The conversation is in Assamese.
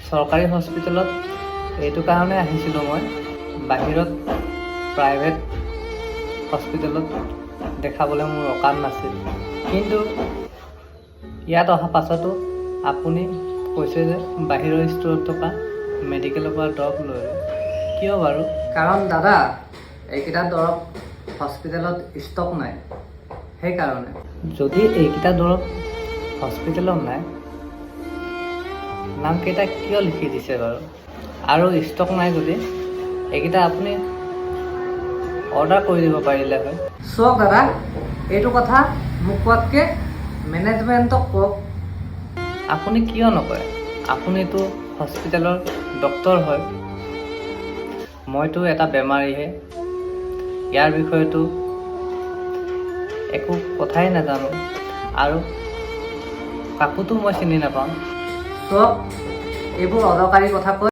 চৰকাৰী হস্পিটেলত এইটো কাৰণে আহিছিলোঁ মই বাহিৰত প্ৰাইভেট হস্পিটেলত দেখাবলৈ মোৰ অকাত নাছিল কিন্তু ইয়াত অহা পাছতো আপুনি কৈছে যে বাহিৰৰ ষ্ট'ৰত থকা মেডিকেলৰ পৰা দৰৱ লৈ কিয় বাৰু কাৰণ দাদা এইকেইটা দৰৱ হস্পিটেলত ষ্টক নাই সেইকাৰণে যদি এইকেইটা দৰৱ হস্পিটেলত নাই নামকেইটা কিয় লিখি দিছে বাৰু আৰু ষ্টক নাই যদি এইকেইটা আপুনি অৰ্ডাৰ কৰি দিব পাৰিলে হয় চাওক দাদা এইটো কথা মোক কোৱাতকৈ মেনেজমেণ্টক কওক আপুনি কিয় নকয় আপুনিতো হস্পিটেলৰ ডক্তৰ হয় মইতো এটা বেমাৰীহে ইয়াৰ বিষয়েতো একো কথাই নাজানো আৰু কাকোতো মই চিনি নাপাওঁ চব এইবোৰ অদৰকাৰী কথা কৈ